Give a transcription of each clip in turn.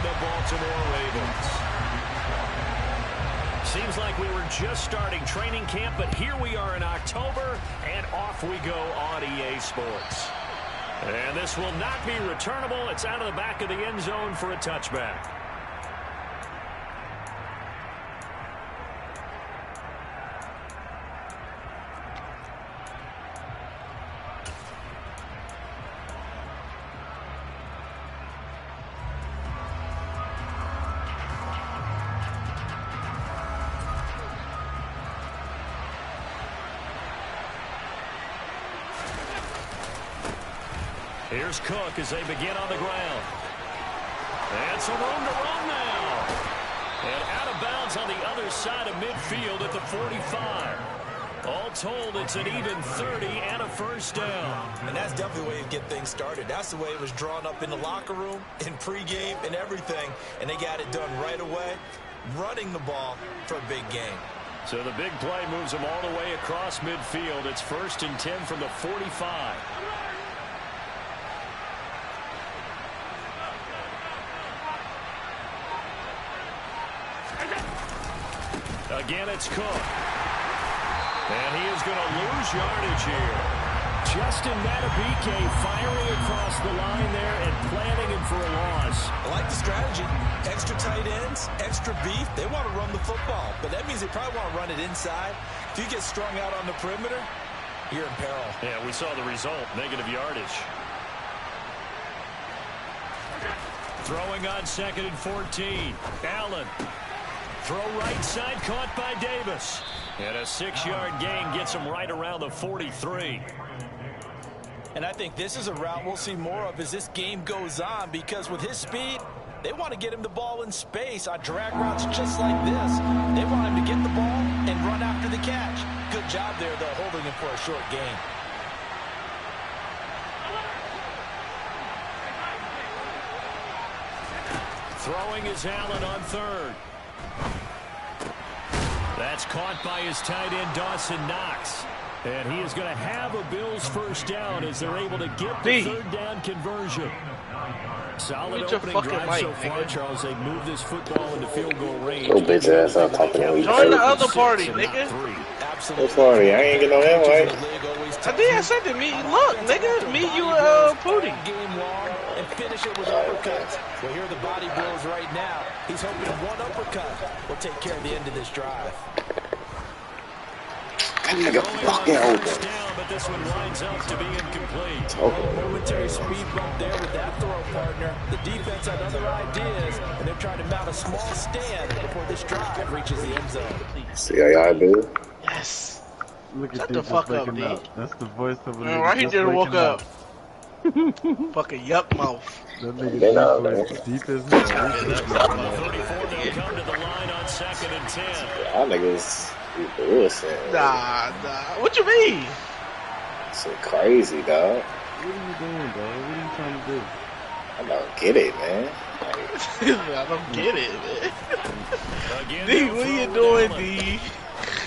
the Baltimore Ravens. Seems like we were just starting training camp, but here we are in October, and off we go on EA Sports. And this will not be returnable. It's out of the back of the end zone for a touchback. Here's Cook as they begin on the ground. And some room to run now. And out of bounds on the other side of midfield at the 45. All told, it's an even 30 and a first down. And that's definitely the way you get things started. That's the way it was drawn up in the locker room, in pregame, and everything. And they got it done right away, running the ball for a big game. So the big play moves them all the way across midfield. It's 1st and 10 from the 45. Again, it's Cook. And he is going to lose yardage here. Justin Madubuike firing across the line there and planting him for a loss. I like the strategy. Extra tight ends, extra beef. They want to run the football, but that means they probably want to run it inside. If you get strung out on the perimeter, you're in peril. Yeah, we saw the result, negative yardage. Throwing on 2nd and 14. Allen. Throw right side, caught by Davis. And a 6-yard gain gets him right around the 43. And I think this is a route we'll see more of as this game goes on, because with his speed, they want to get him the ball in space on drag routes just like this. They want him to get the ball and run after the catch. Good job there, though, holding him for a short gain. Throwing is Allen on 3rd. That's caught by his tight end, Dawson Knox. And he is going to have a Bills first down as they're able to get the 3rd down conversion. Solid opening drive so far, Charles. They move this football into field goal range. Little bitch ass out talking to me. Join the other party, nigga. What party? I ain't get no invite. I think I said to me, look, nigga, me, you, Pooty. Game long and finish it with uppercuts. Well, here are the body blows right now. He's hoping one uppercut will take care of the end of this drive. That nigga fucking open. Down, but this one winds up to be incomplete. Momentary speed bump there with that throw partner. The defense had other ideas, and they're trying to mount a small stand before this drive reaches the end zone. See how y'all do? Yes. Look at Shut this the fuck just up, waking D. up. That's the voice of a Man, nigga right, he just just woke waking up. Fucking yuck mouth. That nigga Been out, deep, man. deep as hell. 34 will come to the line on 2nd and 10. Y'all niggas be bullshit. Nah. What you mean? Shit crazy, dog. What are you doing, dog? What are you trying to do? I don't get it, man. I don't get it, man. Again, D, what you doing, D?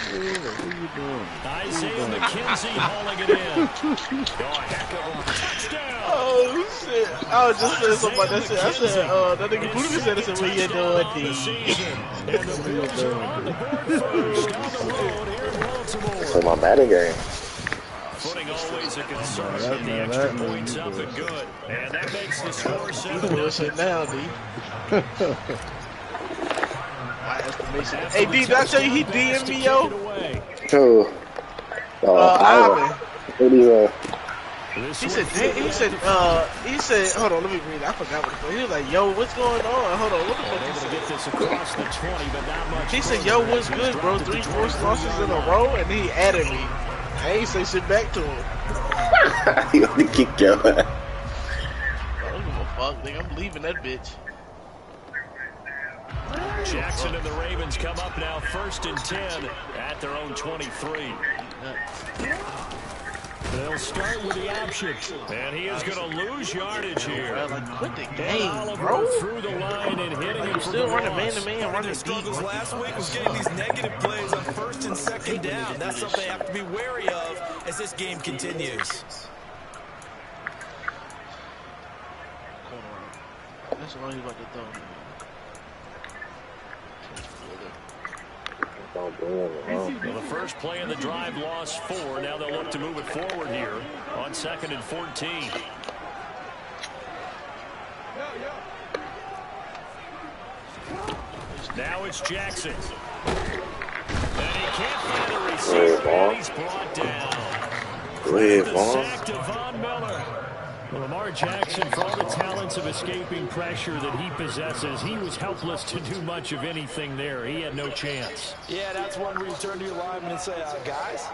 What are you doing? Isaiah McKenzie hauling it in. Oh, heck of a touchdown. Oh, shit. I was just saying something about that shit. I said, that nigga Booty said, I said, what you doing, D? And the Bills are on the board first on the road here in Baltimore. For my Madden game. Footing always a concern. Get the extra points up and good. And that makes the score 7-0. Now, D. My estimation. Hey, D, did I tell you he DM'd me, yo? Who? Ivan. What do you He said, hold on, let me read it. I forgot what it was. He was like, yo, what's going on? Hold on, what the fuck Able he to get said? this across the 20, but not much. He said, yo, what's good, bro? 3 forced losses in a row, and he added me. I ain't say shit back to him. You want to kick your ass? I don't give a fuck, nigga. I'm leaving that bitch. Jackson and the Ravens come up now 1st and 10 at their own 23. They'll start with the option. And he is going to lose yardage here. Like, quit the game, bro. Through the line and hitting him Still running man-to-man, running deep. Struggles last week was getting these negative plays on 1st and 2nd down. That's something they have to be wary of as this game continues. That's all he about to throw. Well, the first play of the drive lost 4. Now they'll look to move it forward here on 2nd and 14. Now it's Jackson. And he can't find a receiver, and he's brought down. Go ahead, Vaughn. Sack to Von Miller. Well, Lamar Jackson, for all the talents of escaping pressure that he possesses, he was helpless to do much of anything there. He had no chance. Yeah, that's one where you turn to your lineman and say, guys,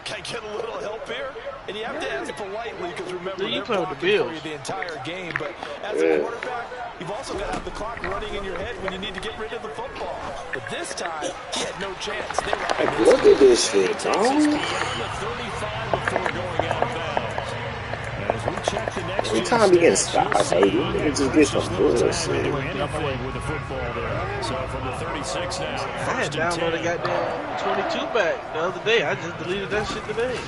can I get a little help here? And you have to ask politely because remember, you they're play with the blocking for Bills you the entire game. But as a quarterback, you've also got to have the clock running in your head when you need to get rid of the football. But this time, he had no chance. They were Look at this shit, Takes us dog. beyond the 35 before going out of bounds. And as we check the next Every time he gets stopped, so you can just get some bullshit. do anything with the football there. So from the 36 now, I had first and downloaded 10. goddamn 22 back the other day. I just deleted that shit today.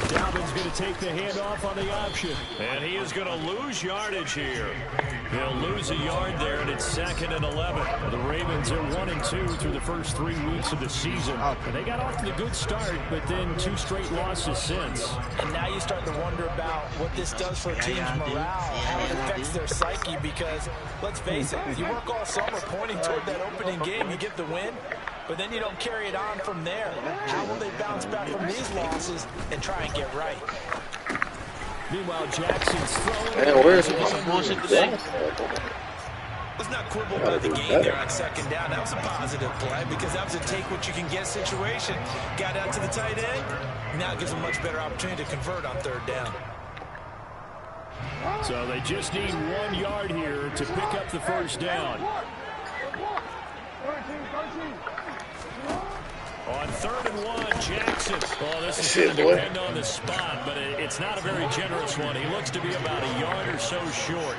Dalvin's going to take the handoff on the option. And he is going to lose yardage here. He'll lose a yard there, and it's 2nd and 11. The Ravens are 1-2 through the first 3 weeks of the season. And they got off to a good start, but then 2 straight losses since. And now you start to wonder about what this does for a team's morale, how it affects their psyche, because, let's face it, you work all summer pointing toward that opening game, you get the win, but then you don't carry it on from there. How will they bounce back from these losses and try and get right? Meanwhile, Jackson's throwing. Man, where's Some bullshit today. Let's not quibble about the game there on 2nd down. That was a positive play because that was a take-what-you-can-get situation. Got out to the tight end. Now it gives them a much better opportunity to convert on 3rd down. So they just need 1 yard here to pick up the first down. On 3rd and 1, Jackson. Oh, this is going to depend on the spot, but it's not a very generous one. He looks to be about a yard or so short.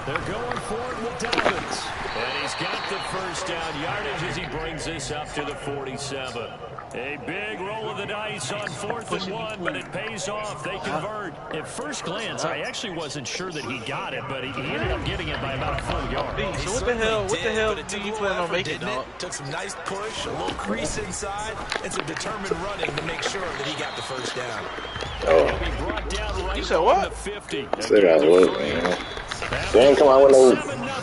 They're going forward with Dobbins. And he's got the first down yardage as he brings this up to the 47. A big roll of the dice on 4th and 1, but it pays off. They convert. At first glance, I actually wasn't sure that he got it, but he ended up getting it by about a full yard. So what the hell do you plan on making, dog? Took some nice push, a little crease inside, and some determined running to make sure that he got the first down. He'll be brought down right You said on what? the 50. Say that word, man. They ain't come out with no.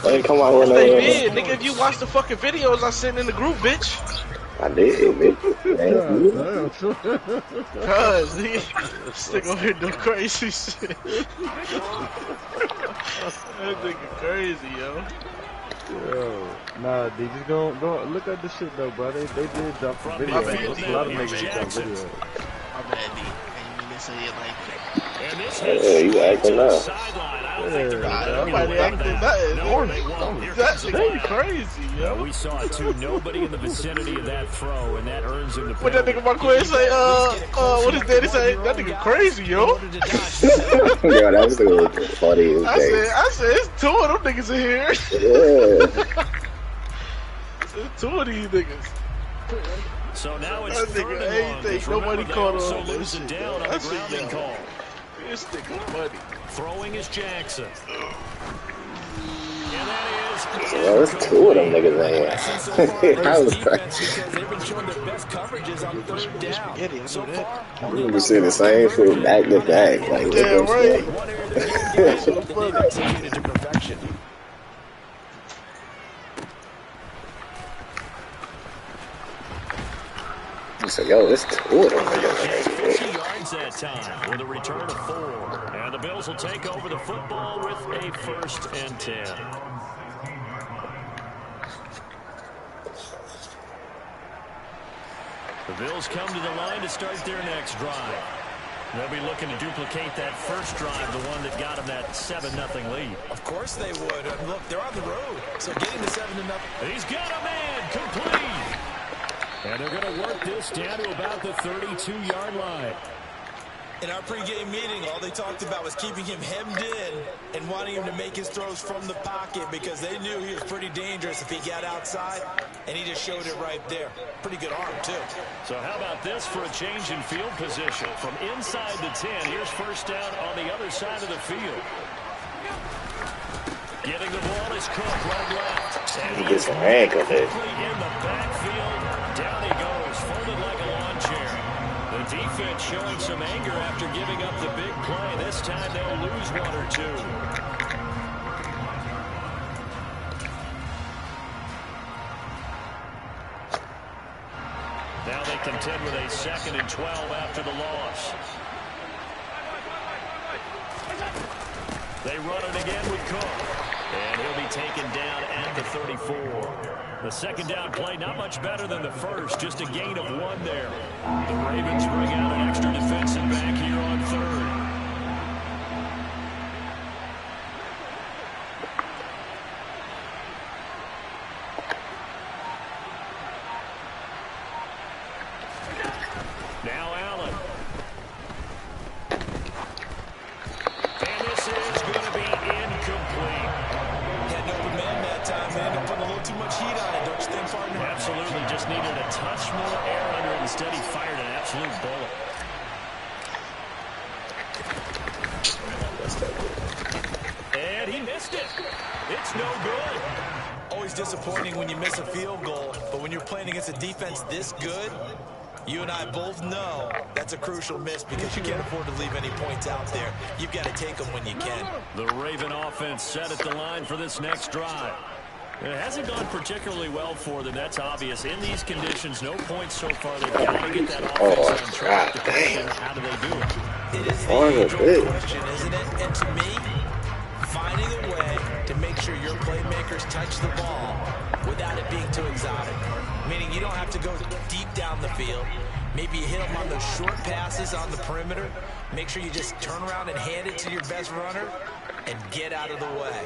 They ain't come out with no. They did, nigga. If you watch the fucking videos I sent in the group, bitch. I did, bitch. Cuz, nigga, stick over here doing crazy shit. That nigga crazy, yo. Yo, nah, they just go look at the shit though, bro. They did drop the video. There's a lot of niggas drop video. My bad, D. I ain't mean to say it like that. And this Yeah, you acting up. sideline. I don't think they're gonna do Nobody acting nothing. No, they won't. Here comes the That's flag. crazy, yo. We saw it too. Nobody in the vicinity of that throw, and that earns him the What that penalty. nigga Marquez say, what his daddy say? That nigga crazy, yo. Yo, that's the funniest thing. I said, it's 2 of them niggas in here. Yeah. It's 2 of these niggas. So now it's That 3rd nigga and 1. ain't think Just nobody remember, they caught also on lose this it shit, down on That the shit, grounding call. This nigga funny. Throwing is Jackson. And that is... Yo, there's 2 of them niggas in here. That was crazy. Because they've been showing their best coverages on 3rd down. So far, You can see the same shit back to back. Like, Yeah, look right. at one area of the game that they've executed to perfection. You say, yo, there's 2 of them niggas in 50 here. yards that time with a return of 4. And the Bills will take over the football with a 1st and 10. The Bills come to the line to start their next drive. They'll be looking to duplicate that first drive, the one that got them that 7-0 lead. Of course they would. Look, they're on the road, so getting to 7-0. He's got a man complete. And they're going to work this down to about the 32-yard line. In our pregame meeting, all they talked about was keeping him hemmed in and wanting him to make his throws from the pocket because they knew he was pretty dangerous if he got outside, and he just showed it right there. Pretty good arm, too. So how about this for a change in field position? From inside the 10, here's first down on the other side of the field. Getting the ball is Cook running left. And he gets some handcuff in the backfield. Down he goes, folded like a lawn chair. The defense showing some anger after giving up the big play. This time they'll lose one or two. Now they contend with a 2nd and 12 after the loss. They run it again with Cook. And he'll be taken down at the 34. The 2nd down play, not much better than the first, just a gain of 1 there. The Ravens bring out an extra defensive back here on 3rd. Now Allen. And this is going to be incomplete. Had no open man that time, man. Don't put a little too much heat on it, don't you think, partner? Absolutely. Just needed a touch more air under it. Instead, he fired an absolute bullet. And he missed it. It's no good. Always disappointing when you miss a field goal, but when you're playing against a defense this good, you and I both know that's a crucial miss because you can't afford to leave any points out there. You've got to take them when you can. The Raven offense set at the line for this next drive. It hasn't gone particularly well for them, that's obvious. In these conditions, no points so far. They've got to get that offense on track. The question, how do they do it? It is the age-old question, isn't it? And to me, finding a way to make sure your playmakers touch the ball without it being too exotic. Meaning you don't have to go deep down the field. Maybe you hit them on those short passes on the perimeter. Make sure you just turn around and hand it to your best runner and get out of the way.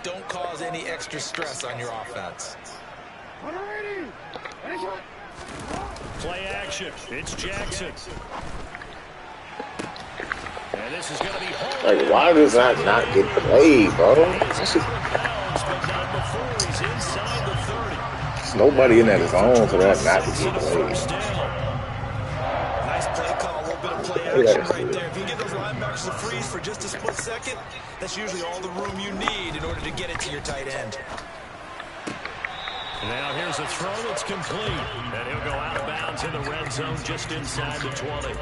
Don't cause any extra stress on your offense. Play action. It's Jackson. And this is going to be home. Like, why does that not get played, bro? There's nobody in that zone for that not to get played. Nice play call, a little bit of play action right there. If you get those linebackers to freeze for just a split second, that's usually all the room you need in order to get it to your tight end. Now here's a throw that's complete. And he'll go out of bounds in the red zone just inside the 20.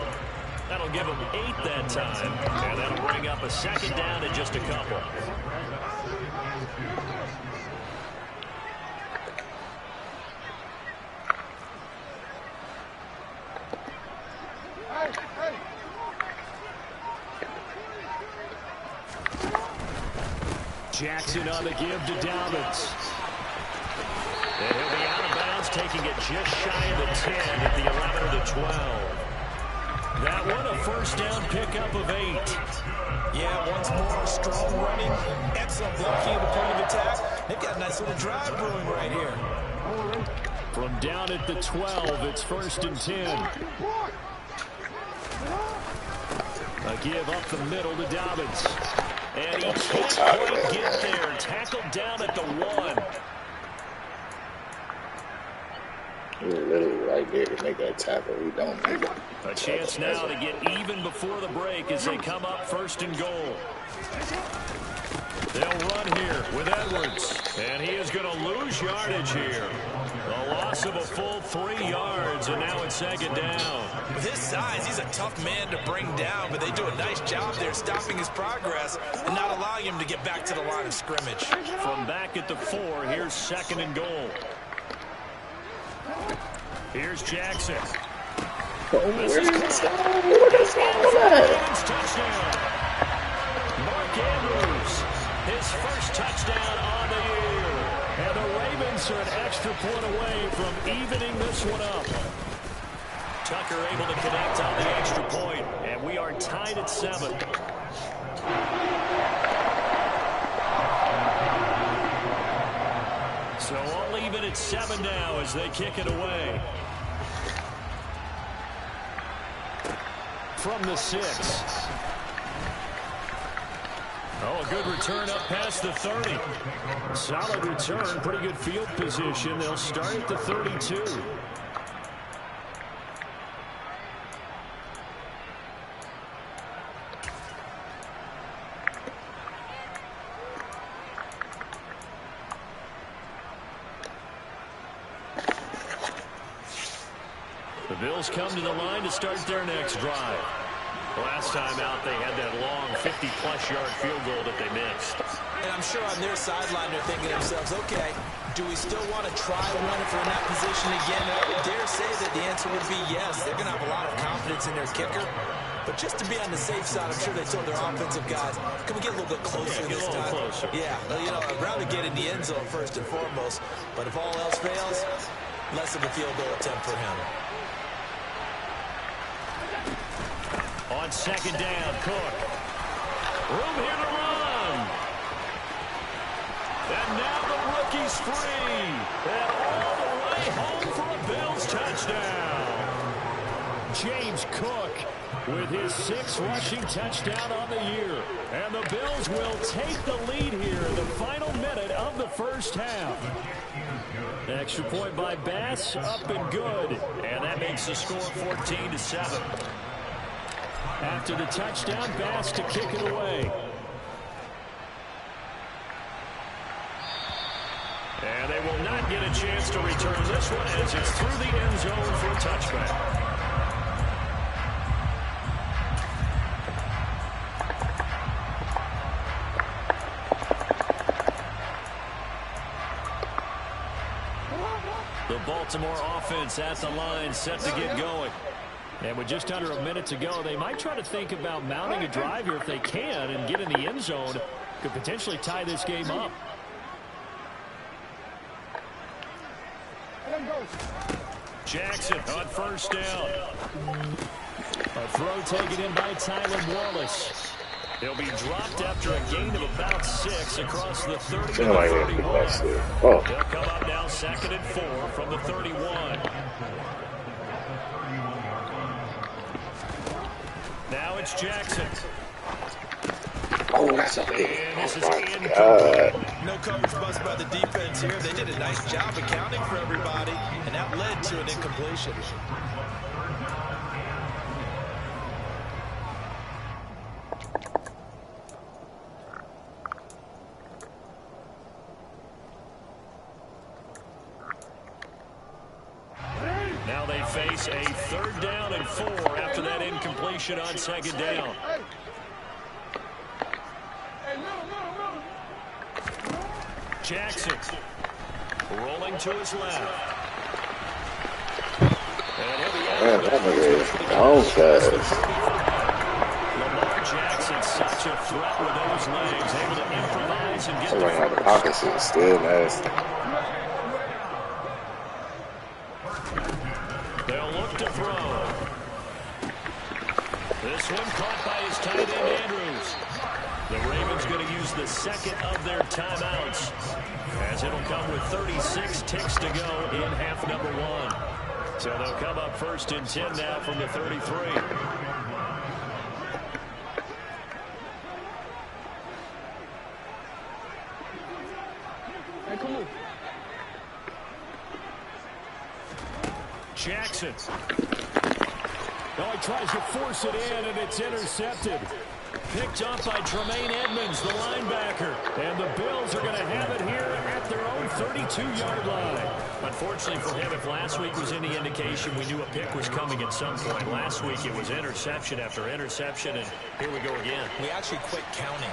That'll give him 8 that time. And that'll bring up a 2nd down and just a couple. Jackson on the give to Dobbins. And he'll be out of bounds, taking it just shy of the 10 at the 11 or the 12. That one a 1st down pickup of 8. Yeah, once more, strong running, excellent blocking at the point of attack. They've got a nice little drive brewing right here. From down at the 12, it's 1st and 10. A give up the middle to Dobbins. And he can't quite get there. Tackled down at the 1. He's literally right there to make that tackle. He don't make it. A chance now to get even before the break as they come up 1st and goal. They'll run here with Edwards. And he is going to lose yardage here. A loss of a full 3 yards, and now it's 2nd down. With his size, he's a tough man to bring down, but they do a nice job there stopping his progress and not allowing him to get back to the line of scrimmage. From back at the 4, here's 2nd and goal. Here's Jackson. Where's the touchdown. Mark Andrews, his 1st touchdown on the year. And the Ravens are an extra point away from evening this one up. Tucker able to connect on the extra point, and we are tied at 7. So all even at 7 now as they kick it away. From the 6. Oh, a good return up past the 30. Solid return, pretty good field position. They'll start at the 32. Bills come to the line to start their next drive. Last time out, they had that long 50-plus yard field goal that they missed. And I'm sure on their sideline they're thinking to themselves, okay, do we still want to try one if we're in that position again? And I would dare say that the answer would be yes. They're going to have a lot of confidence in their kicker. But just to be on the safe side, I'm sure they told their offensive guys, can we get a little bit closer this time? Closer. Yeah, well, you know, I'd rather get in the end zone first and foremost. But if all else fails, less of a field goal attempt for him. On second down, Cook. Room here to run. And now the rookie's free. And all the way home for a Bills touchdown. James Cook with his 6th rushing touchdown on the year. And the Bills will take the lead here in the final minute of the first half. Extra point by Bass, up and good. And that makes the score 14-7. After the touchdown, Bass to kick it away. And they will not get a chance to return this one as it's through the end zone for a touchback. The Baltimore offense at the line, set to get going. And with just under a minute to go, they might try to think about mounting a drive here if they can and get in the end zone. Could potentially tie this game up. Jackson on first down. A throw taken in by Tylan Wallace. He'll be dropped after a gain of about 6 across the 30 to the 31. He'll come up now 2nd and 4 from the 31. Now it's Jackson. Oh, that's a big. Oh, my God. No coverage bust by the defense here. They did a nice job accounting for everybody, and that led to an incompletion. Now they face a 3rd down and 4 after that incompletion on 2nd down. Jackson rolling to his left. Man, that nigga is gone fast. Lamar Jackson, such a threat with those legs, able to improvise and get Somebody had the pockets is still nasty. They'll look to throw. This one caught by his tight end, Andrews. The Ravens going to use the 2nd of their timeouts, as it'll come with 36 ticks to go in half number 1. So they'll come up 1st and 10 now from the 33. Jackson. Oh, he tries to force it in, and it's intercepted. Picked off by Tremaine Edmonds, the linebacker. And the Bills are going to have it here at their own 32-yard line. Unfortunately for him, if last week was any indication, we knew a pick was coming at some point. Last week it was interception after interception, and here we go again. We actually quit counting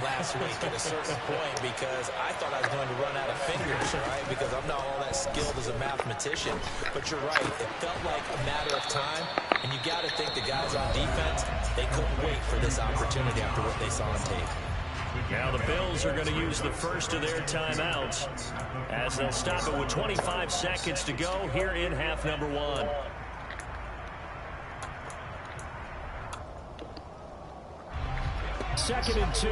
last week at a certain point because I thought I was going to run out of fingers, right? Because I'm not all that skilled as a mathematician. But you're right. It felt like a matter of time, and you got to think the guys on defense, they couldn't wait for this opportunity after what they saw on tape. Now the Bills are going to use the first of their timeouts as they'll stop it with 25 seconds to go here in half number 1. Second and 2.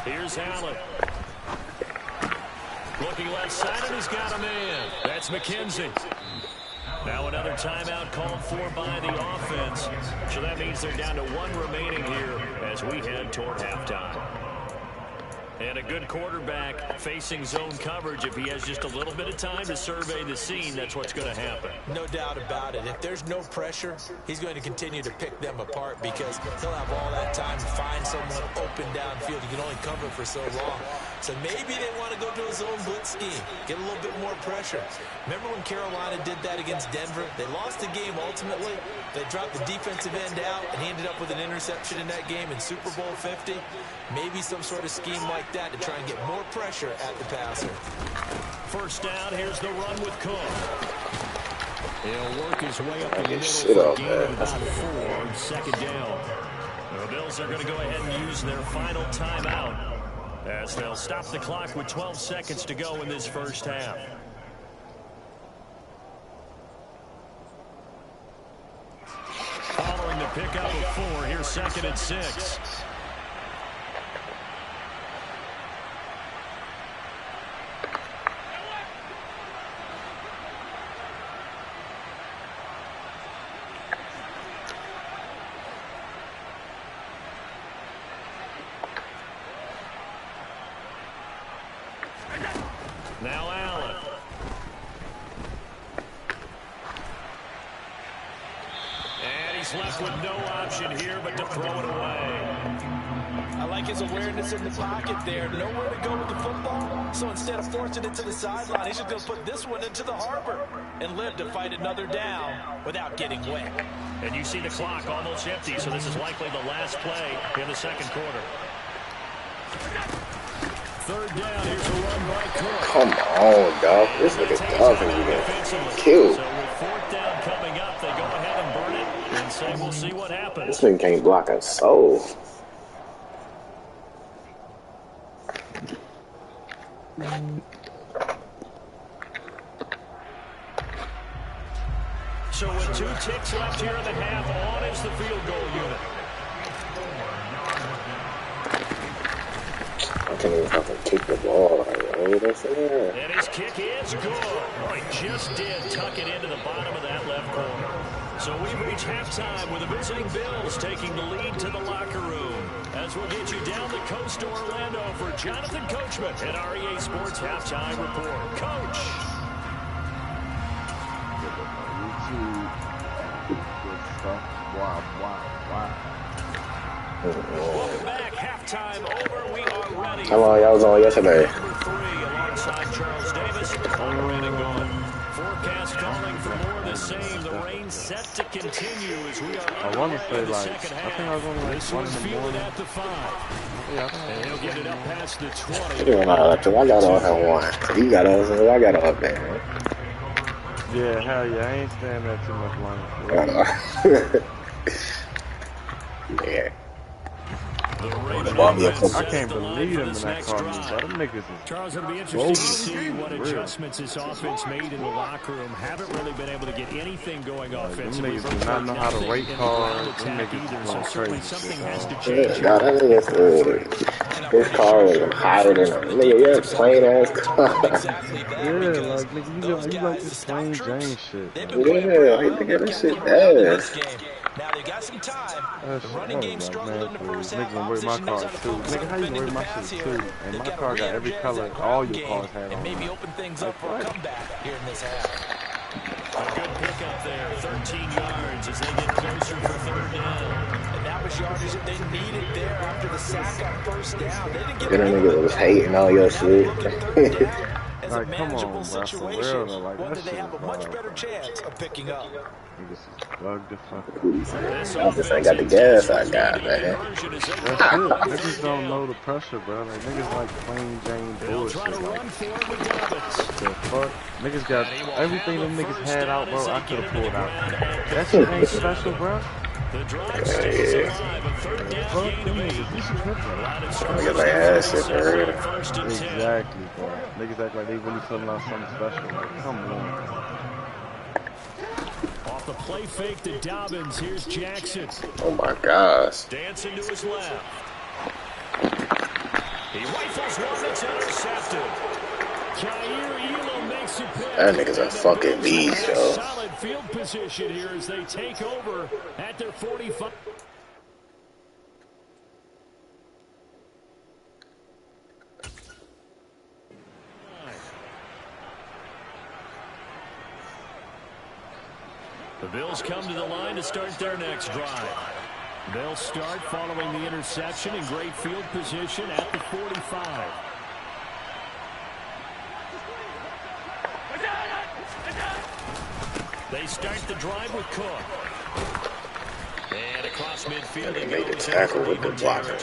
Here's Allen. Looking left side, and he's got a man. That's McKenzie. Now another timeout called for by the offense. So that means they're down to 1 remaining here as we head toward halftime. And a good quarterback facing zone coverage, if he has just a little bit of time to survey the scene, that's what's going to happen. No doubt about it. If there's no pressure, he's going to continue to pick them apart because he'll have all that time to find someone open downfield. You can only cover for so long. So maybe they want to go to a zone blitz scheme, get a little bit more pressure. Remember when Carolina did that against Denver? They lost the game ultimately. They dropped the defensive end out, and he ended up with an interception in that game in Super Bowl 50. Maybe some sort of scheme like that to try and get more pressure at the passer. First down, here's the run with Cook. He'll work his way up the middle Shit for a off, gain man. of about 4, second down. The Bills are going to go ahead and use their final timeout as they'll stop the clock with 12 seconds to go in this first half. Following the pickup of 4, here's 2nd and 6. Now Allen. And he's left with no option here but to throw it away. I like his awareness in the pocket there. Nowhere to go with the football. So instead of forcing it to the sideline, he's just going to put this one into the harbor and live to fight another down without getting wet. And you see the clock almost empty, so this is likely the last play in the second quarter. Third down, here's a run by Cook. Come on, dog. This nigga tough and you get killed. So with 4th down coming up, they go ahead and burn it and say we'll see what happens. This nigga can't block a soul. So with 2 ticks left here in the half, on is the field goal unit. I can't even fucking kick the ball. Like, that's in there. And his kick is good. Oh, he just did tuck it into the bottom of that left corner. So we've reached halftime with the visiting Bills taking the lead to the locker room. As we'll get you down the coast to Orlando for Jonathan Coachman at our EA Sports Halftime Report. Coach. Welcome back. Halftime over. We are ready. How long y'all was on yesterday? Number 3 alongside Charles Davis. Already going. Forecast calling for more of the same. The rain set to continue as we are underway in the second half. I think I was on like This 1 one's in the fielded morning. at the 5. Yeah, I think And he'll get it up past the 20. You doing all that too. I got off at 1. You got off, so I got off there. Yeah, hell yeah, I ain't staying there too much longer. Yeah. The Ravens I can't believe them in that car, bro. Them niggas is Charles, it'll be interesting to see what adjustments this offense made in the locker room. Haven't really been able to get anything going offensively. Them niggas do not know how to rate cards. Them niggas either, is so going certainly crazy. something has to Yeah, change. God, that nigga, his car was higher than a nigga, yeah, plain ass car. Exactly that. Yeah, because like, nigga, those you like guys, this the plain stock Jane troops, shit. they've Bro. been playing Yeah, pretty like, hard nigga, to that shit come around in this ass. game. Now they got some time. That The shit, running game like, struggled man, in the please. first half. Niggas gonna rate my Opposition knows car how to too. focus Nigga, on how you defending rate the my pass shit here. too? And They've my got to car got every re-energize color that all ground your game cars had and on. maybe open things up for a comeback here in this half. A good pickup there, 13 yards as they get closer for 3rd down. And that was yardage that they needed there after the sack on 1st down. They didn't get Then a nigga was hating all your shit. as a Like, come on, manageable bro, for situation, real though, like, one that that they shit have a is much wild, better bro. chance of picking up. Niggas is bugged the fuck out. This I just ain't got the gas I got, man. conversion as they That's go it. on Niggas 3rd don't down. know the pressure, bro. Like, niggas like plain Jane They'll try bullshit. to Like, run for it with Dobbins. the fuck? Niggas got everything them niggas had out, bro. I could have pulled out. That That's shit ain't special, bro. The drive stays alive. A 3rd down Fuck gain them of 8. niggas. This is different. Niggas like ass shit for real. 1st and 10. Exactly, bro. Niggas act like they really putting out something special. Like, come on. Off the play fake to Dobbins. Here's Jackson. Oh my gosh. Dancing to his left. He rifles one that's intercepted. Jair Elam makes it pay. That nigga's a fucking beast, yo. Solid field position here as they take over at their 45. The Bills come to the line to start their next drive. They'll start following the interception in great field position at the 45. They start the drive with Cook. And across midfield, they made the tackle with the blocker.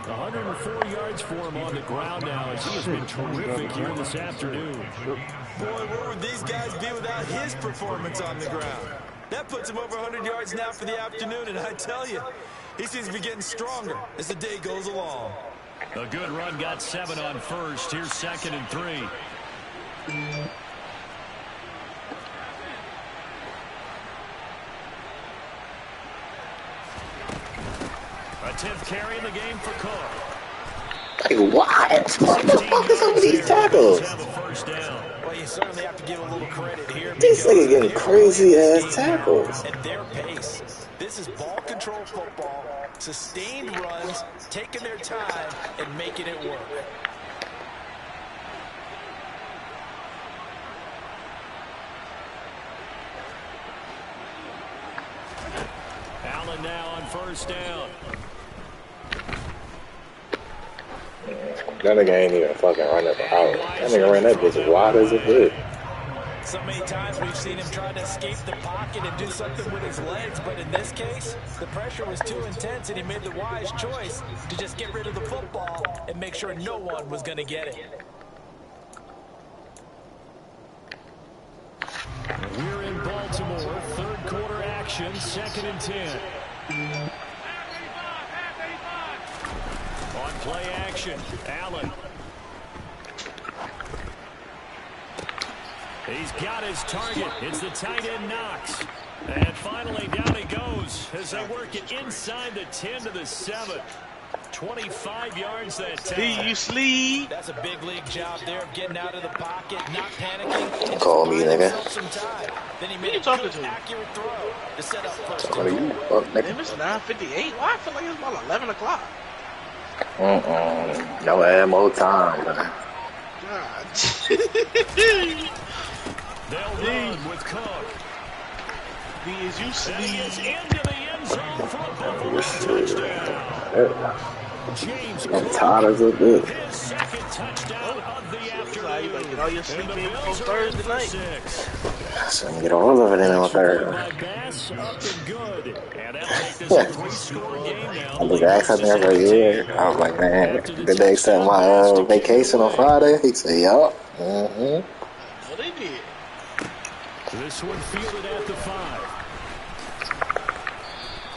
104 yards for him on the ground now as he has been terrific here this afternoon. Boy, where would these guys be without his performance on the ground? That puts him over 100 yards now for the afternoon, and I tell you, he seems to be getting stronger as the day goes along. A good run, got 7 on first. Here's 2nd and 3. A 10th carry in the game for Cook. Like, what? What the fuck is up with these tackles? Well, you certainly have to give a little credit here. These niggas getting crazy-ass tackles. At their pace. This is ball control football, sustained runs, taking their time, and making it work. Allen now on 1st down. That nigga ain't even fucking running for out. That nigga ran that bitch as wide as it did. So many times we've seen him try to escape the pocket and do something with his legs, but in this case, the pressure was too intense and he made the wise choice to just get rid of the football and make sure no one was going to get it. We're in Baltimore, 3rd quarter action, 2nd and 10. On play action, Allen. He's got his target. It's the tight end Knox. And finally down he goes as they work it inside the 10 to the 7. 25 yards that time. Sleep. That's a big league job there of getting out of the pocket, not panicking. Call me, nigga. Then he made a good, accurate throw to set up first. What are you? Fuck, nigga. It's 9:58. Why I feel like it's about 11 o'clock? No ammo time, man. God. They'll run with Cook. Is you And he is sleep? into the end zone for a Buffalo touchdown. James I'm Cook, tired as a bitch. his 2nd touchdown of the You afternoon. better get all your sleep in before Thursday night. So I'm gonna get all of it in on third. By Bass, up and good. And that'll make this a 3-score game now. I was asking him every year. I was like, man, did they extend my vacation on Friday? He said, yup. Well, they did. This one fielded at the 5.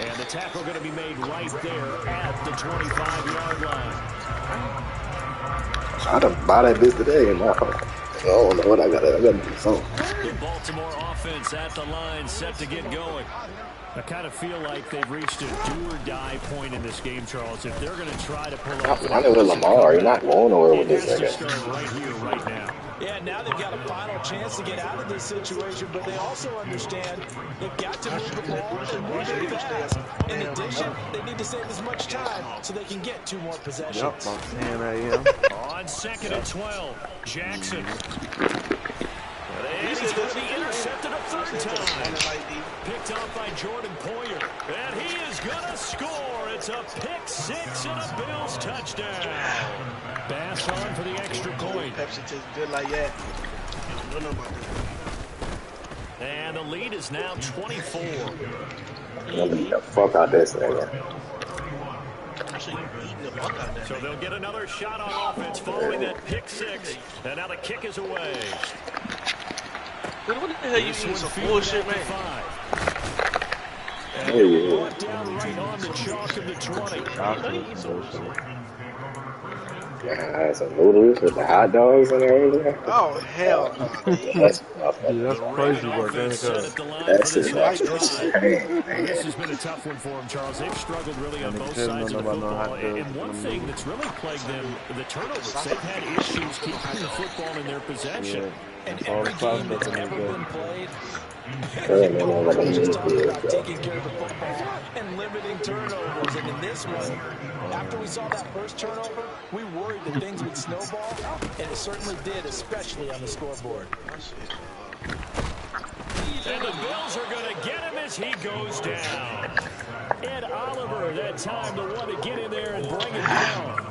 And the tackle going to be made right there at the 25-yard line. I had to buy that bitch today, and I don't know what I gotta do something. The Baltimore offense at the line, set to get going. I kind of feel like they've reached a do-or-die point in this game, Charles. If they're going to try to pull off... I'm running with Lamar. You're not going nowhere with this nigga. nigga. Start right here, right now. Yeah, now they've got a final chance to get out of this situation, but they also understand they've got to move the ball and move it fast. In addition, they need to save as much time so they can get 2 more possessions. Yep, about 10 a.m. On 2nd and 12, Jackson. And he's going to be intercepted a 3rd time. Picked off by Jordan Poyer. And he is going to score. It's a pick 6 and a Bills touchdown. Bass on for the extra point. Pepsi tastes good like that. I don't know about that. And the lead is now 24. I'm gonna beat the fuck out this nigga. Actually, you eating the fuck out of that. So they'll get another shot on offense following that pick 6. And now the kick is away. What the hell you eating some bullshit, man? Hey, Brought down right on the chalk of the 20. yeah, I had some noodles with the hot dogs and everything. Oh, hell no. That's Dude, that's crazy work, ain't Set it? at the line That's for this it. next That's drive. it. This has been a tough one for them, Charles. They've struggled really on And both they sides of the don't know about football. no hot And dogs. one thing that's really plagued them, the turnovers. They've had issues keeping the football in their possession. And All every the game stuff that's in ever there. been played, Turn it on like a just talking movie. about taking care of the football and limiting turnovers. And in this one, after we saw that first turnover, we worried that things would snowball, and it certainly did, especially on the scoreboard. And the Bills are going to as he goes down. Ed Oliver, that time the one to get in there and bring him down.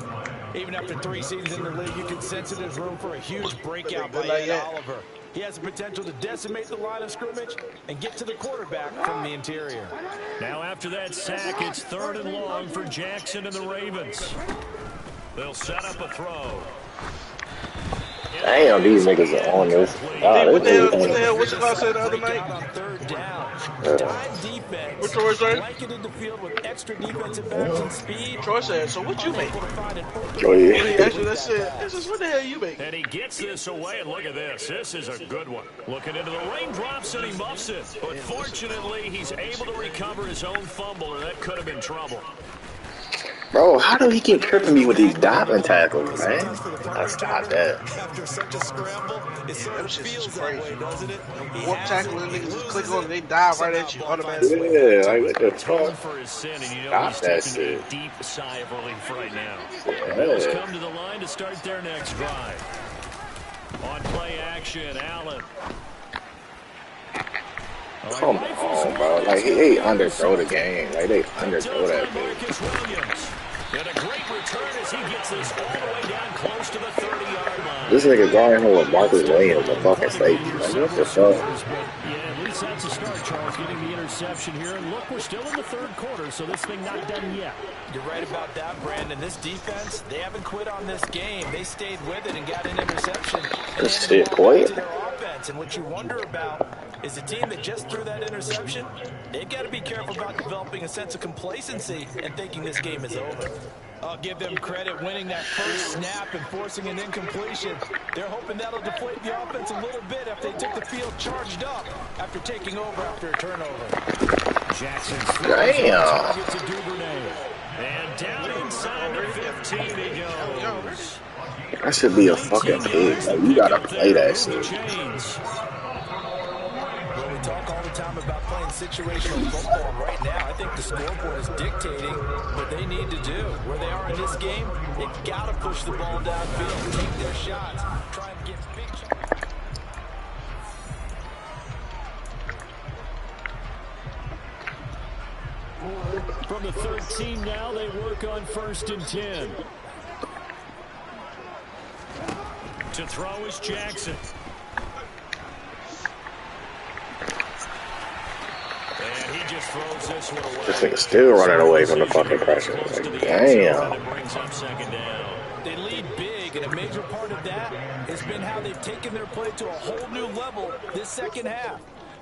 Even after 3 seasons in the league, you can sense there's room for a huge breakout by Ed Oliver. He has the potential to decimate the line of scrimmage and get to the quarterback from the interior. Now after that sack, it's 3rd and long for Jackson and the Ravens. They'll set up a throw. Damn, these niggas are on this. What the hell? What you guys said the other night? On 3rd down. Time defense. What Troy said? Blanketed the field with extra defensive backs and speed. Troy said, so what you make? Oh, yeah. He actually said, this is what the hell you make? And he gets this away, and look at this. This is a good one. Looking into the raindrops, and he muffs it. But fortunately, he's able to recover his own fumble, or that could have been trouble. Bro, how do he keep tripping me with these diving tackles, man? I stop that. After such a scramble, it sort of feels that way, doesn't it? Warp tackle and niggas just click on it, they dive right at you automatically. Yeah, like what the fuck? For his sin, and you know Stop he's that taking shit. a deep sigh of relief right now. Yeah. Bills come to the line to start their next drive. On play action, Allen. Come on, bro. Like, they underthrow the game. Like, they underthrow that bitch. And a great return as he gets this all the way down close to the 30-yard line. This nigga guarding him with Marcus Williams, a fucking safety. Like, what the fuck? Yeah, at least that's a start, Charles, getting the interception here. And look, we're still in the 3rd quarter, so this thing not done yet. You're right about that, Brandon. This defense, they haven't quit on this game. They stayed with it and got an interception. This shit quiet. And what you wonder about is the team that just threw that interception, they've got to be careful about developing a sense of complacency and thinking this game is over. I'll give them credit winning that first snap and forcing an incompletion. They're hoping that'll deflate the offense a little bit if they took the field charged up after taking over after a turnover. Jackson's Damn. gets a Duvernay. And down inside the 15 he goes. That should be a fucking pig. Like, you gotta play that shit. Well, we talk all the time about playing situational football. Right now, I think the scoreboard is dictating what they need to do. Where they are in this game, they've got to push the ball downfield, take their shots, try and get big shots. From the 13 now, they work on 1st and 10. To throw is Jackson. And he just throws this one away. This nigga's still running away from the fucking pressure. Like, damn. Brings up 2nd down. They lead big, and a major part of that has been how they've taken their play to a whole new level this second half.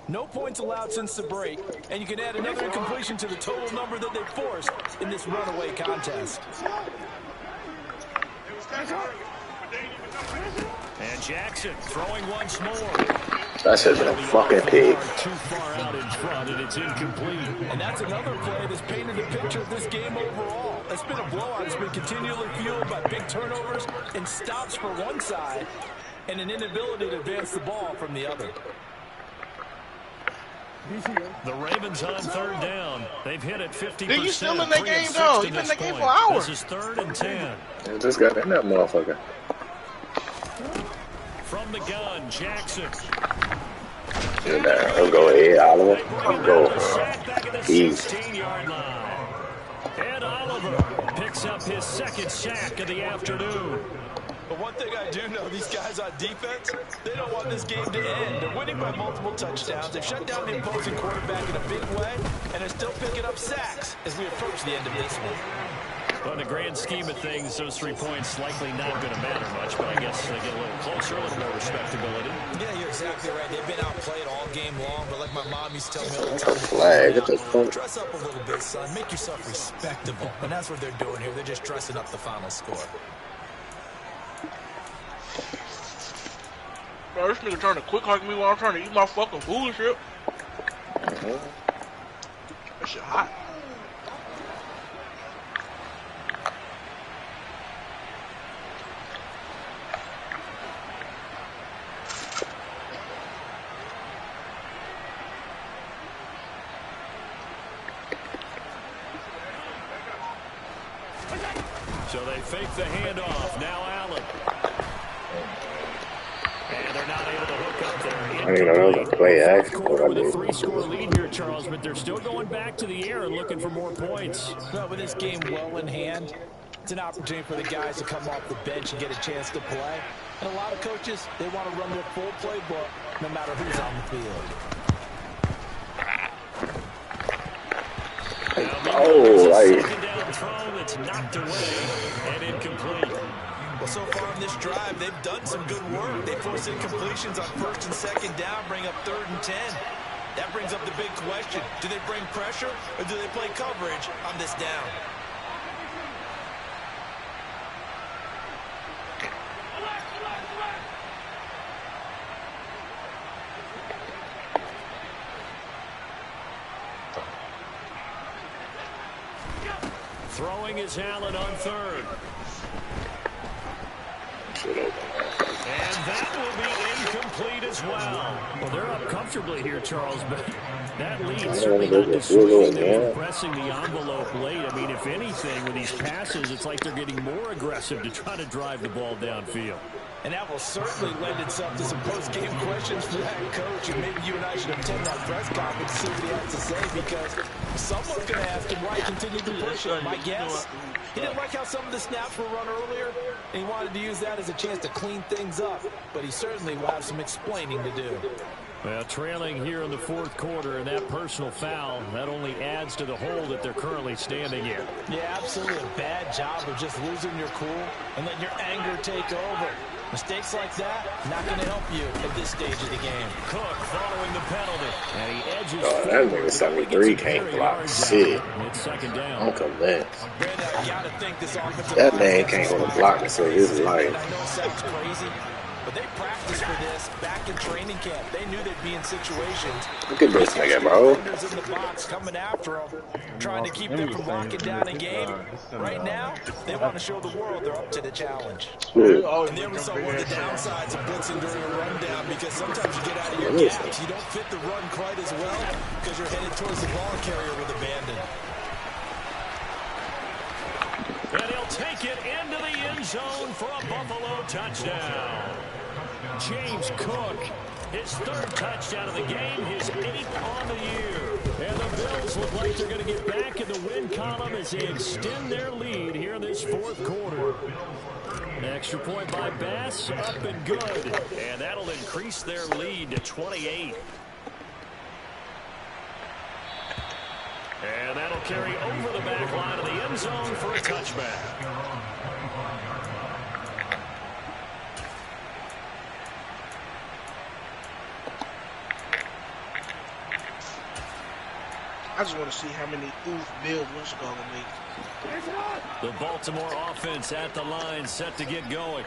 No points allowed since the break, and you can add another incompletion to the total number that they forced in this runaway contest. And Jackson throwing once more. That shit's been a fucking pig. Too far out in front, and it's incomplete. And that's another play that's painted a picture of this game overall. It's been a blowout. It's been continually fueled by big turnovers and stops for one side and an inability to advance the ball from the other. The Ravens on 3rd down. They've hit it 50%. Dude, you still in that game, though. You've been in that game for hours. This is 3rd and 10. They just got in that motherfucker. From the gun, Jackson. Yeah, let's go ahead, Oliver. Let's go. Easy. 16-yard line. Ed Oliver picks up his 2nd sack of the afternoon. But one thing I do know, these guys on defense, they don't want this game to end. They're winning by multiple touchdowns. They've shut down the opposing quarterback in a big way, and they're still picking up sacks as we approach the end of this one. Well, in the grand scheme of things, those 3 points likely not going to matter much, but I guess they get a little closer, a little more respectability. Yeah, you're exactly right. They've been outplayed all game long, but like my mom used to tell me all the What time, the flag? What the fuck? dress up a little bit, son. Make yourself respectable. And that's what they're doing here. They're just dressing up the final score. Bro, this nigga trying to quick hug me while I'm trying to eat my fucking bullshit. That shit hot. So they fake the handoff. Now Allen. And they're not able to hook up there. didn't know that was a play action. With a 3-score lead here, Charles, but they're still going back to the air and looking for more points. Well, with this game well in hand, it's an opportunity for the guys to come off the bench and get a chance to play. And a lot of coaches, they want to run their full playbook no matter who's on the field. Second down throw that's knocked away and incomplete. Well, so far in this drive, they've done some good work. They force incompletions on 1st and 2nd down, bring up 3rd and 10. That brings up the big question. Do they bring pressure or do they play coverage on this down? Throwing is Allen on 3rd. And that will be incomplete as well. Well, they're up comfortably here, Charles, but that lead certainly not dissuading them from pressing the envelope late. I mean, if anything, with these passes, it's like they're getting more aggressive to try to drive the ball downfield. And that will certainly lend itself to some post-game questions for that coach. And maybe you and I should attend that press conference and see what he has to say, because someone's going to ask him why he continued to push it. My guess, he didn't like how some of the snaps were run earlier, and he wanted to use that as a chance to clean things up. But he certainly will have some explaining to do. Well, trailing here in the 4th quarter, and that personal foul, that only adds to the hole that they're currently standing in. Yeah, absolutely a bad job of just losing your cool and letting your anger take over. Mistakes like that, not going to help you at this stage of the game. Cook following the penalty. And he edges that nigga 73 can't block shit. It's 2nd down. I'm convinced. That man can't go to block to save his life. I know it sounds crazy, but they practiced for this back in training camp. They knew they'd be in situations. Look at this nigga, bro. In the box coming after them, trying to keep them from locking down a game. Right now, they want to show the world they're up to the challenge. Good. And there we saw one of the downsides of blitzing during a rundown, because sometimes you get out of your gaps. You don't fit the run quite as well because you're headed towards the ball carrier with abandon. And he'll take it into the end zone for a Buffalo touchdown. James Cook, his 3rd touchdown of the game, his 8th on the year. And the Bills look like they're going to get back in the win column as they extend their lead here in this 4th quarter. An extra point by Bass, up and good. And that'll increase their lead to 28. And that'll carry over the back line of the end zone for a touchback. I just want to see how many oof Bill Winston gonna make. The Baltimore offense at the line, set to get going.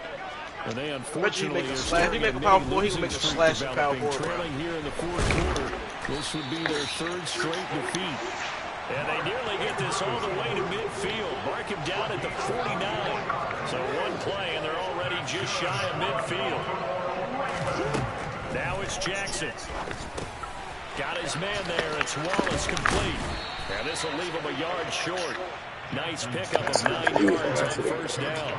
And they unfortunately he make a power forward. He can make a slash and power forward. Trailing here in the 4th quarter. This would be their 3rd straight defeat. And they nearly get this all the way to midfield. Mark him down at the 49. So one play, and they're already just shy of midfield. Now it's Jackson. Got his man there. It's Wallace complete. And this will leave him a yard short. Nice pickup of 9 yards on 1st down.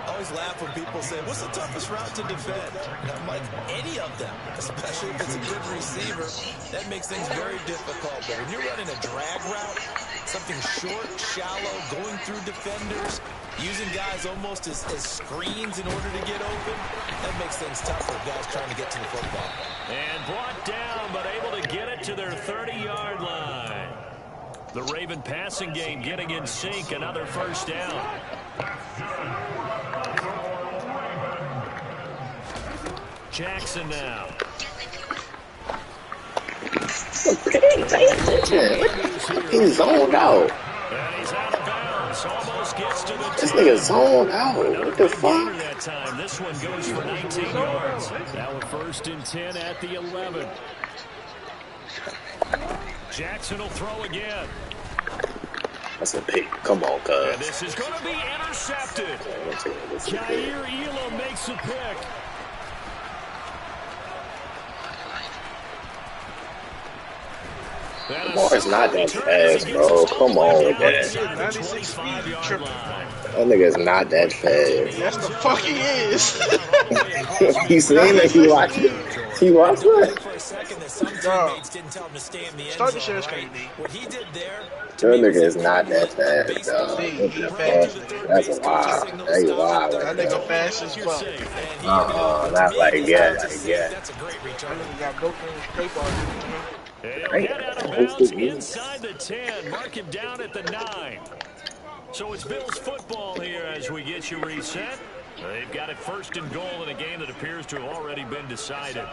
I always laugh when people say, what's the toughest route to defend? And I'm like, any of them, especially if it's a good receiver. That makes things very difficult. But when you're running a drag route, something short, shallow, going through defenders, using guys almost as screens in order to get open, that makes things tougher, guys trying to get to the football. And brought down, but able to get it to their 30-yard line. The Raven passing game getting in sync, another 1st down. Jackson now. He's zoned out. And he's out of bounds. Almost gets to the This nigga zoned out. What the fuck? That time. This one goes for 19 yards. Now a 1st and 10 at the 11. Jackson will throw again. That's a pick. Come on, cuz. And this is going to be intercepted. Jair Elam makes a pick. Lamar's not that fast, bro. Come on with that. 96 speed, you tripping. That nigga's not that fast. Yes, the fuck he is. You seen that? You watch it. He was what? For a second that some teammates didn't tell him to stay in the end Start the zone, share screen, D. What he did there. That nigga is not that fast, dog. That's wild. That's wild. That nigga fast as fuck. Not like that. That's a great return. That nigga got broken straight ball. He'll get out of bounds inside the 10. Mark him down at the 9. So it's Bills football here as we get you reset. They've got it first and goal in a game that appears to have already been decided.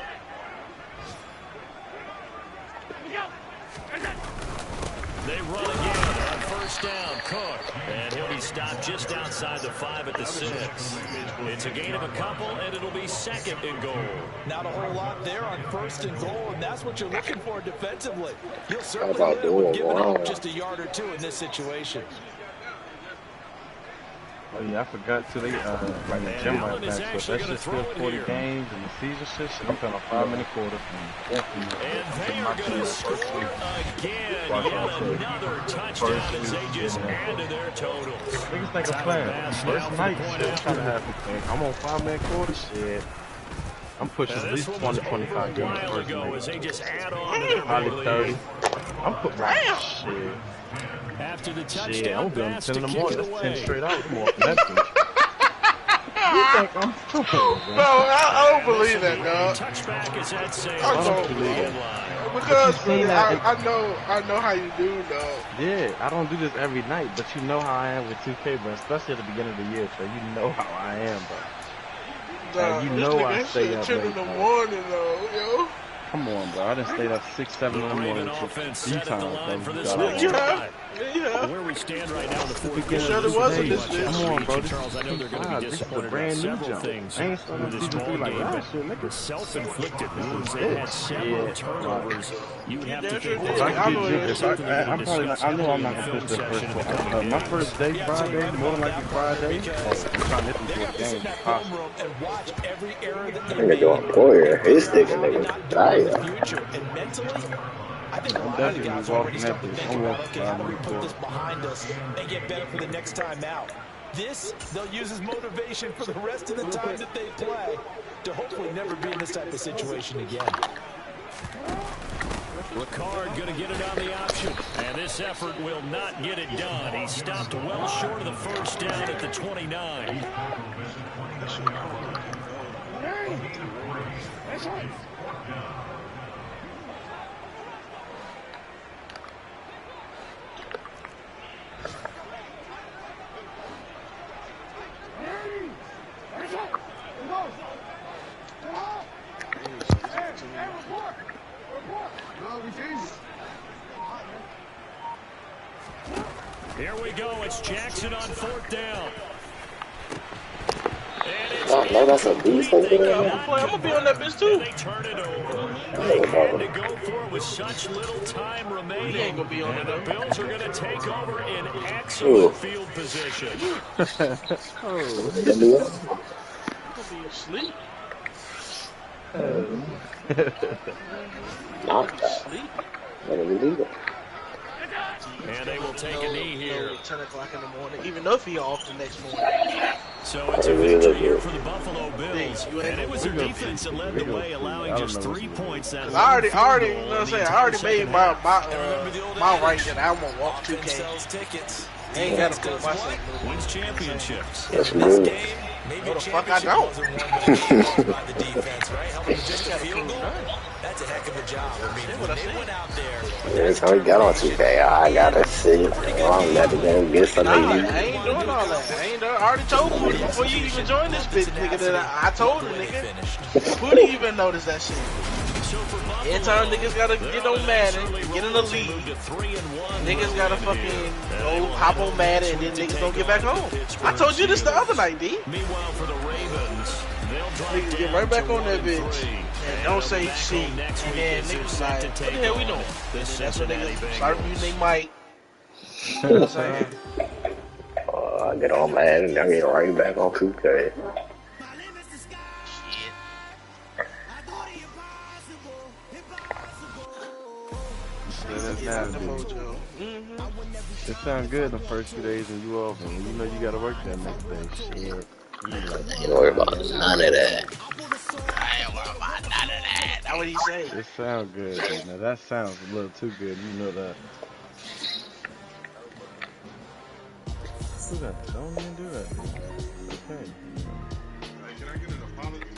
They run again on first down. Cook. And he'll be stopped just outside the 5 at the 6. It's a gain of a couple, and it'll be second and goal. Not a whole lot there on first and goal, and that's what you're looking for defensively. You'll certainly live with giving up just a yard or two in this situation. Oh yeah, I forgot to like the gym right back, but that's just still 40 games and the season shit. I'm playing a 5-minute quarter. And they are going to score again. Yet another touchdown as they just add to their totals. Niggas think I'm playing. First night shit trying to happen. I'm on 5-minute quarter shit. I'm pushing at least 20-25 games first night. As they just add on to their probably 30. I'm putting right shit. After the touchdown, shit, I'm doing 10 in the morning. That's 10 straight out more than that. You think I'm stupid, No, I don't believe that, dog. I don't believe it. Because I know how you do, dog. Yeah, I don't do this every night, but you know how I am with 2K, bro. Especially at the beginning of the year, so you know how I am, bro. Dog, you know I stay up 10 late, in the morning, though, yo. Come on, bro. I done stayed up 6-7 in the morning for 3 times, bro. Yeah. Where we stand right now, the fourth You sure it wasn't this bitch? Come on, bro. Charles, I know they're going to be disappointed brand new several jump. things I ain't starting with to this season 3 ball like game, last year, but nigga. self-inflicted wounds. They had several turnovers. You have to take I know I'm not gonna push the first one. My first day Friday, more than likely Friday. I'm trying to hit them to a game. Nigga doing poor here. He's sticking nigga. I think a lot of the guys are already starting to think about, okay, how do we put this behind us and get better for the next time out? This, they'll use as motivation for the rest of the time that they play to hopefully never be in this type of situation again. Ricard going to get it on the option, and this effort will not get it done. He stopped well short of the first down at the 29. Here we go. It's Jackson on fourth down. Oh, no, that's a beast over there. I'm gonna be on that bitch too. They turn it over. They had to go for it with such little time remaining. He ain't gonna be on it, and the though. Bills are going to take over in excellent field position. I'm gonna be asleep. Knocked out. What do we do? And they will take a knee here. 10 o'clock in the morning, even though if he off the next morning. So it's a victory here for the Buffalo Bills. And it was their defense that led the way, allowing just 3 points. That I already, you know what I'm saying? I already made my right that I won't walk 2K. I ain't gotta put myself. Wins championships. Yes, we do. No, the fuck I don't. That's a heck of a job. I mean, when they went out there. Every time we got on 2K, I gotta see. I'm about to go get some of I you. ain't doing all that. I already told Pooty before you even joined this bitch, nigga, that I told the nigga. Pooty even noticed that shit. Every time niggas gotta get on Madden, get in the league, niggas gotta fucking go hop on Madden and then niggas don't get back home. I told you this the other night, D. Meanwhile, for the Ravens, Niggas get right back on that bitch and don't say shit. And then niggas like, what the hell we doing? That's what niggas start using they mic. You know what I'm saying? I get on mad and I get right back on 2K. It sounds good the first few days when you off, and you know you gotta work that next day. Shit. Ain't worry about none of that. I ain't worried about none of that. That's what he say. It sounds good. Now that sounds a little too good. You know that. Do that. Don't even do that. Dude. Okay. Hey, can I get an apology?